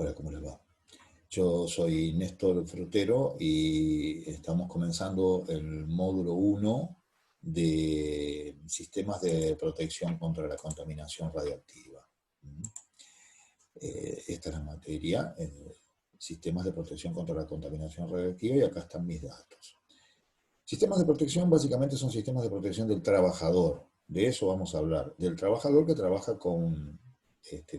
Hola, ¿cómo les va? Yo soy Néstor Frutero y estamos comenzando el módulo 1 de sistemas de protección contra la contaminación radiactiva. Esta es la materia, sistemas de protección contra la contaminación radiactiva, y acá están mis datos. Sistemas de protección básicamente son sistemas de protección del trabajador. De eso vamos a hablar, del trabajador que trabaja con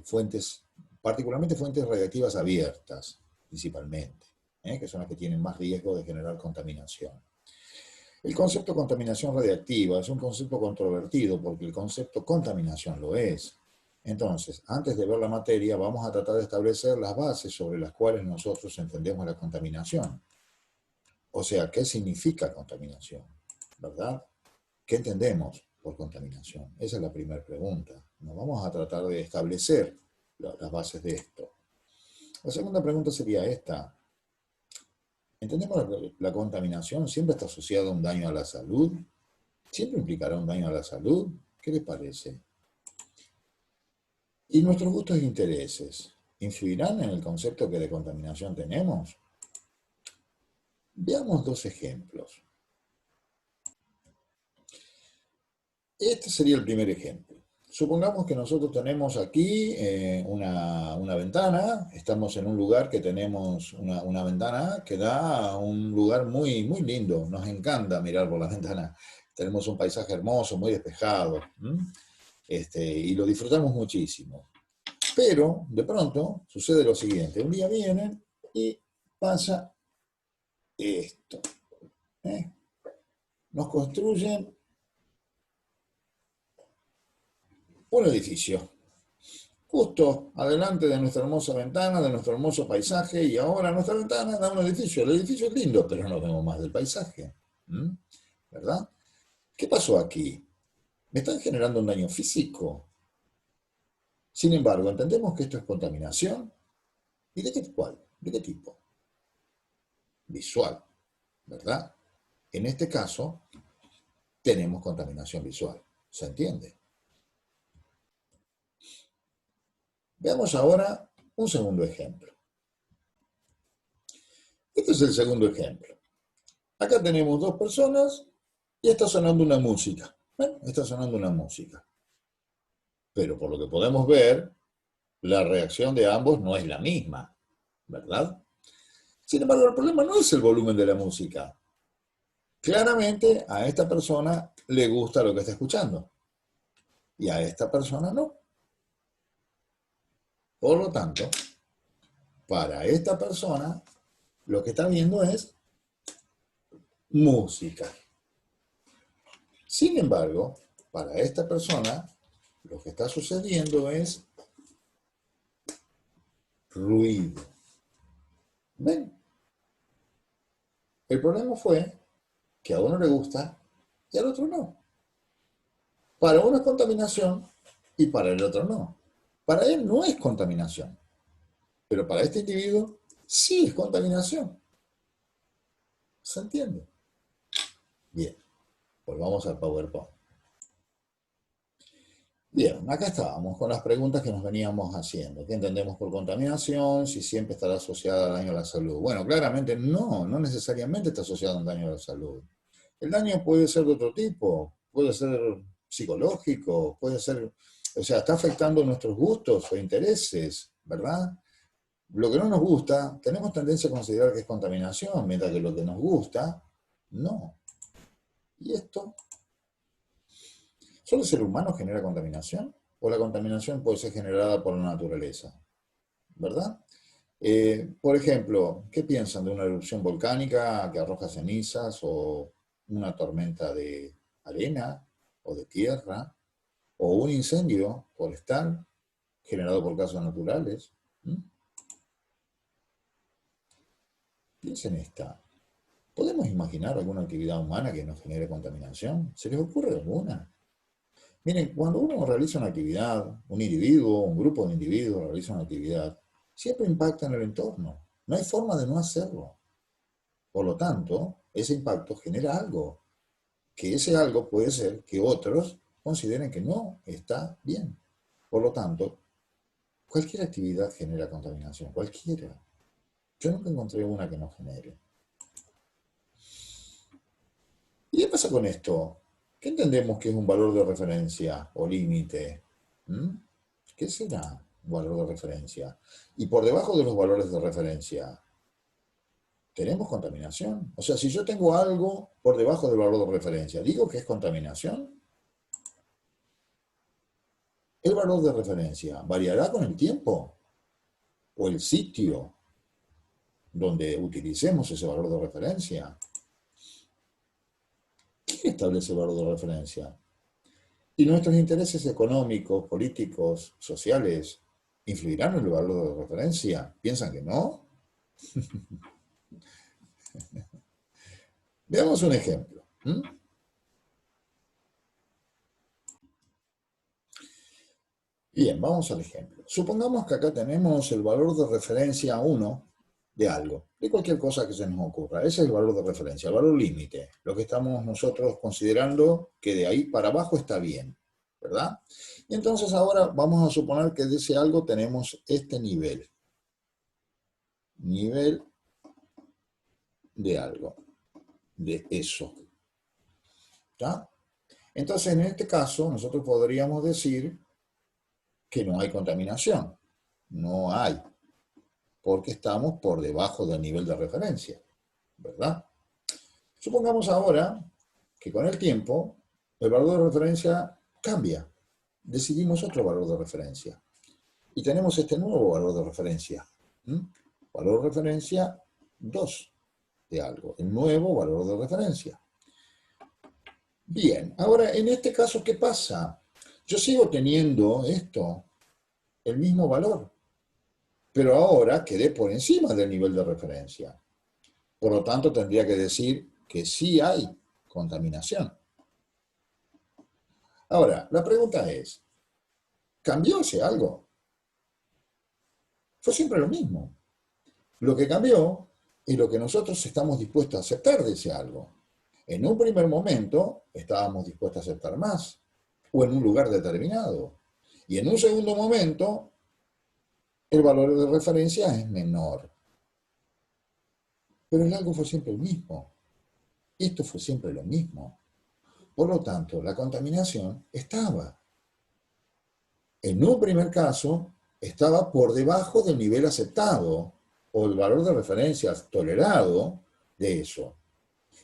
fuentes, particularmente fuentes radiactivas abiertas, principalmente, que son las que tienen más riesgo de generar contaminación. El concepto contaminación radiactiva es un concepto controvertido porque el concepto contaminación lo es. Entonces, antes de ver la materia, vamos a tratar de establecer las bases sobre las cuales nosotros entendemos la contaminación. O sea, ¿qué significa contaminación? ¿Verdad? ¿Qué entendemos por contaminación? Esa es la primera pregunta. Nos vamos a tratar de establecer las bases de esto. La segunda pregunta sería esta. ¿Entendemos la contaminación? ¿Siempre está asociada a un daño a la salud? ¿Siempre implicará un daño a la salud? ¿Qué les parece? ¿Y nuestros gustos e intereses influirán en el concepto que de contaminación tenemos? Veamos dos ejemplos. Este sería el primer ejemplo. Supongamos que nosotros tenemos aquí una ventana, estamos en un lugar que tenemos una ventana que da a un lugar muy, muy lindo, nos encanta mirar por la ventana, tenemos un paisaje hermoso, muy despejado, y lo disfrutamos muchísimo. Pero, de pronto, sucede lo siguiente, un día vienen y pasa esto. Nos construyen un edificio, justo adelante de nuestra hermosa ventana, de nuestro hermoso paisaje, y ahora nuestra ventana da un edificio. El edificio es lindo, pero no vemos más del paisaje. ¿Verdad? ¿Qué pasó aquí? ¿Me están generando un daño físico? Sin embargo, entendemos que esto es contaminación. ¿Y de qué cuál? ¿De qué tipo? Visual, ¿verdad? En este caso, tenemos contaminación visual. ¿Se entiende? Veamos ahora un segundo ejemplo. Este es el segundo ejemplo. Acá tenemos dos personas y está sonando una música. Bueno, está sonando una música. Pero por lo que podemos ver, la reacción de ambos no es la misma, ¿verdad? Sin embargo, el problema no es el volumen de la música. Claramente a esta persona le gusta lo que está escuchando y a esta persona no. Por lo tanto, para esta persona lo que está viendo es música. Sin embargo, para esta persona lo que está sucediendo es ruido. ¿Ven? El problema fue que a uno le gusta y al otro no. Para uno es contaminación y para el otro no. Para él no es contaminación, pero para este individuo sí es contaminación. ¿Se entiende? Bien, volvamos al PowerPoint. Bien, acá estábamos con las preguntas que nos veníamos haciendo. ¿Qué entendemos por contaminación? Si siempre estará asociada al daño a la salud. Bueno, claramente no necesariamente está asociado a un daño a la salud. El daño puede ser de otro tipo, puede ser psicológico, puede ser, o sea, está afectando nuestros gustos o intereses, ¿verdad? Lo que no nos gusta, tenemos tendencia a considerar que es contaminación, mientras que lo que nos gusta, no. ¿Y esto? ¿Solo el ser humano genera contaminación? ¿O la contaminación puede ser generada por la naturaleza? ¿Verdad? Por ejemplo, ¿qué piensan de una erupción volcánica que arroja cenizas o una tormenta de arena o de tierra o un incendio forestal generado por causas naturales? Piensen esta. ¿Podemos imaginar alguna actividad humana que nos genere contaminación? ¿Se les ocurre alguna? Miren, cuando uno realiza una actividad, un individuo, un grupo de individuos realiza una actividad, siempre impacta en el entorno. No hay forma de no hacerlo. Por lo tanto, ese impacto genera algo, que ese algo puede ser que otros consideren que no está bien. Por lo tanto, Cualquier actividad genera contaminación, cualquiera. Yo nunca encontré una que no genere. ¿Y qué pasa con esto? ¿Qué entendemos que es un valor de referencia o límite? ¿Mm? ¿Qué será un valor de referencia? Y por debajo de los valores de referencia, ¿tenemos contaminación? O sea, si yo tengo algo por debajo del valor de referencia, ¿digo que es contaminación? ¿El valor de referencia variará con el tiempo? ¿O el sitio donde utilicemos ese valor de referencia? ¿Quién establece el valor de referencia? ¿Y nuestros intereses económicos, políticos, sociales influirán en el valor de referencia? ¿Piensan que no? Veamos un ejemplo. Bien, vamos al ejemplo. Supongamos que acá tenemos el valor de referencia 1 de algo, de cualquier cosa que se nos ocurra. Ese es el valor de referencia, el valor límite, lo que estamos nosotros considerando que de ahí para abajo está bien, ¿verdad? Y entonces ahora vamos a suponer que de ese algo tenemos este nivel. Nivel de algo, de eso. ¿Está? Entonces, en este caso, nosotros podríamos decir que no hay contaminación. No hay, porque estamos por debajo del nivel de referencia, ¿verdad? Supongamos ahora que con el tiempo el valor de referencia cambia. Decidimos otro valor de referencia. Y tenemos este nuevo valor de referencia. Valor de referencia 2 de algo. El nuevo valor de referencia. Bien, ahora en este caso, ¿qué pasa? Yo sigo teniendo esto, el mismo valor, pero ahora quedé por encima del nivel de referencia. Por lo tanto, tendría que decir que sí hay contaminación. Ahora, la pregunta es, ¿cambió ese algo? Fue siempre lo mismo. Lo que cambió es lo que nosotros estamos dispuestos a aceptar de ese algo. En un primer momento estábamos dispuestos a aceptar más, o en un lugar determinado. Y en un segundo momento, el valor de referencia es menor. Pero el algo fue siempre el mismo. Esto fue siempre lo mismo. Por lo tanto, la contaminación estaba. En un primer caso, estaba por debajo del nivel aceptado o el valor de referencia tolerado de eso.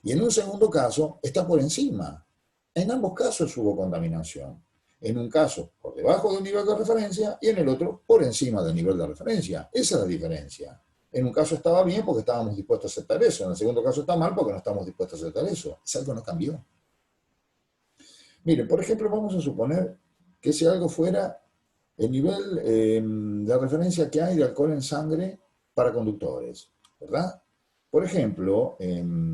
Y en un segundo caso, está por encima. En ambos casos hubo contaminación. En un caso, por debajo del nivel de referencia y en el otro, por encima del nivel de referencia. Esa es la diferencia. En un caso estaba bien porque estábamos dispuestos a aceptar eso. En el segundo caso está mal porque no estamos dispuestos a aceptar eso. Es algo que no cambió. Miren, por ejemplo, vamos a suponer que si algo fuera el nivel de referencia que hay de alcohol en sangre para conductores, ¿verdad? Por ejemplo,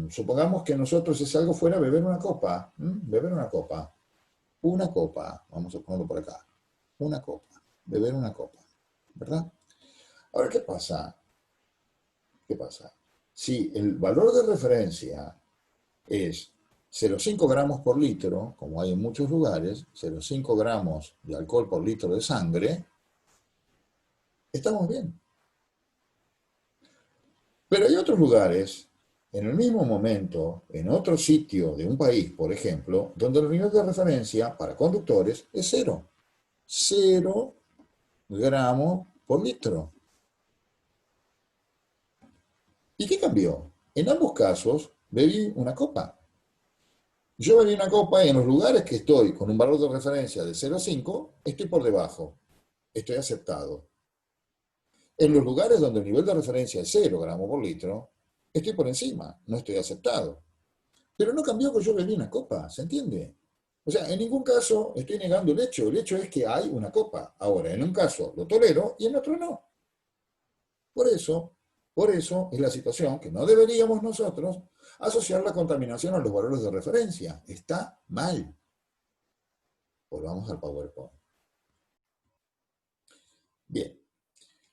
supongamos que nosotros ese algo fuera beber una copa, beber una copa, vamos a ponerlo por acá, una copa, beber una copa, ¿verdad? Ahora, ¿qué pasa? ¿Qué pasa? Si el valor de referencia es 0,5 gramos por litro, como hay en muchos lugares, 0,5 gramos de alcohol por litro de sangre, estamos bien. Pero hay otros lugares, en el mismo momento, en otro sitio de un país, por ejemplo, donde el nivel de referencia para conductores es cero. 0 gramos por litro. ¿Y qué cambió? En ambos casos, bebí una copa. Yo bebí una copa y en los lugares que estoy con un valor de referencia de 0,5, estoy por debajo. Estoy aceptado. En los lugares donde el nivel de referencia es 0 gramos por litro, estoy por encima, no estoy aceptado. Pero no cambió que yo bebí una copa, ¿se entiende? O sea, en ningún caso estoy negando el hecho es que hay una copa. Ahora, en un caso lo tolero y en otro no. Por eso, por eso es la situación que no deberíamos nosotros asociar la contaminación a los valores de referencia. Está mal. Volvamos al PowerPoint. Bien,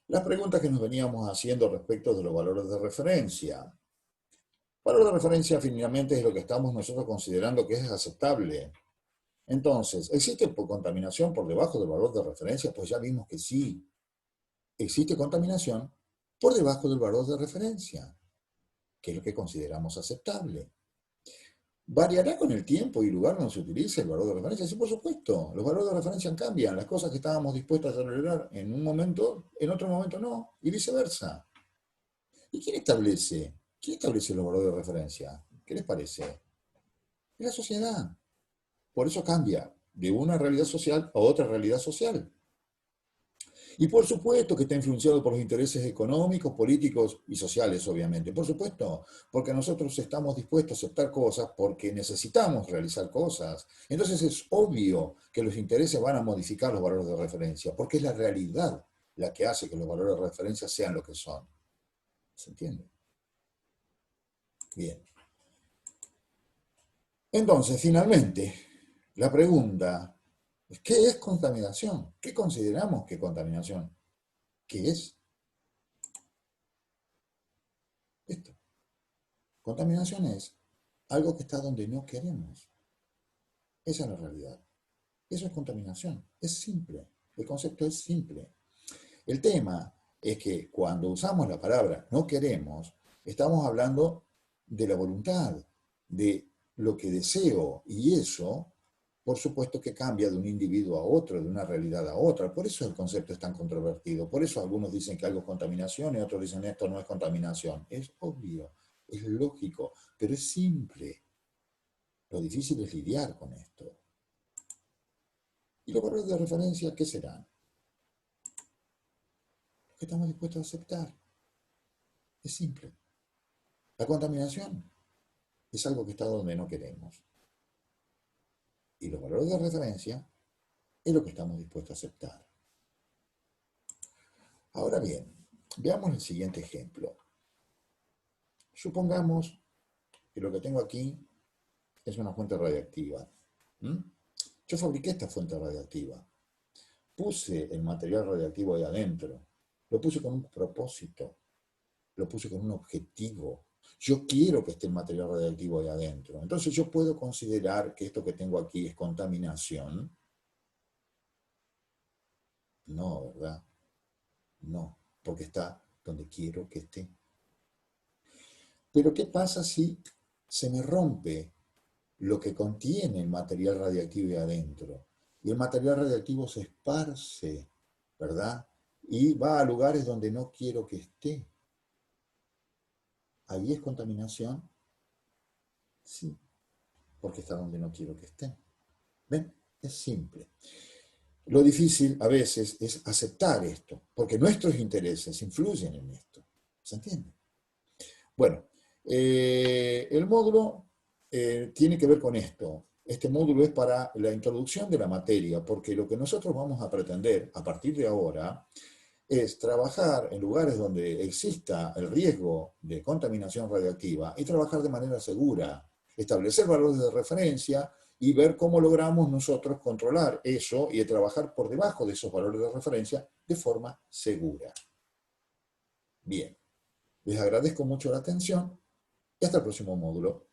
las preguntas que nos veníamos haciendo respecto de los valores de referencia. Valor de referencia finalmente es lo que estamos nosotros considerando que es aceptable. Entonces, ¿existe contaminación por debajo del valor de referencia? Pues ya vimos que sí. existe contaminación por debajo del valor de referencia, que es lo que consideramos aceptable. ¿Variará con el tiempo y lugar donde se utilice el valor de referencia? Sí, por supuesto. Los valores de referencia cambian. Las cosas que estábamos dispuestos a tolerar en un momento, en otro momento no, y viceversa. ¿Y quién establece? ¿Quién establece los valores de referencia? ¿Qué les parece? Es la sociedad. Por eso cambia de una realidad social a otra realidad social. Y por supuesto que está influenciado por los intereses económicos, políticos y sociales, obviamente. Por supuesto, porque nosotros estamos dispuestos a aceptar cosas porque necesitamos realizar cosas. Entonces es obvio que los intereses van a modificar los valores de referencia, porque es la realidad la que hace que los valores de referencia sean lo que son. ¿Se entiende? Bien. Entonces, finalmente, la pregunta es, ¿qué es contaminación? ¿Qué consideramos que es contaminación? ¿Qué es esto? Contaminación es algo que está donde no queremos. Esa es la realidad. Eso es contaminación. Es simple. El concepto es simple. El tema es que cuando usamos la palabra no queremos, estamos hablando de la voluntad, de lo que deseo, y eso, por supuesto que cambia de un individuo a otro, de una realidad a otra. Por eso el concepto es tan controvertido. Por eso algunos dicen que algo es contaminación y otros dicen esto no es contaminación. Es obvio, es lógico, pero es simple. Lo difícil es lidiar con esto. ¿Y los valores de referencia qué serán? Los que estamos dispuestos a aceptar. Es simple. La contaminación es algo que está donde no queremos. Y los valores de referencia es lo que estamos dispuestos a aceptar. Ahora bien, veamos el siguiente ejemplo. Supongamos que lo que tengo aquí es una fuente radiactiva. ¿Mm? Yo fabriqué esta fuente radiactiva. Puse el material radiactivo ahí adentro. Lo puse con un propósito. Lo puse con un objetivo. Yo quiero que esté el material radiactivo ahí adentro. Entonces yo puedo considerar que esto que tengo aquí es contaminación. No, ¿verdad? No, porque está donde quiero que esté. Pero ¿qué pasa si se me rompe lo que contiene el material radiactivo ahí adentro? Y el material radiactivo se esparce, ¿verdad? Y va a lugares donde no quiero que esté. ¿Ahí es contaminación? Sí, porque está donde no quiero que esté. ¿Ven? Es simple. Lo difícil a veces es aceptar esto, porque nuestros intereses influyen en esto. ¿Se entiende? Bueno, el módulo tiene que ver con esto. Este módulo es para la introducción de la materia, porque lo que nosotros vamos a pretender a partir de ahora es trabajar en lugares donde exista el riesgo de contaminación radiactiva y trabajar de manera segura, establecer valores de referencia y ver cómo logramos nosotros controlar eso y trabajar por debajo de esos valores de referencia de forma segura. Bien, les agradezco mucho la atención y hasta el próximo módulo.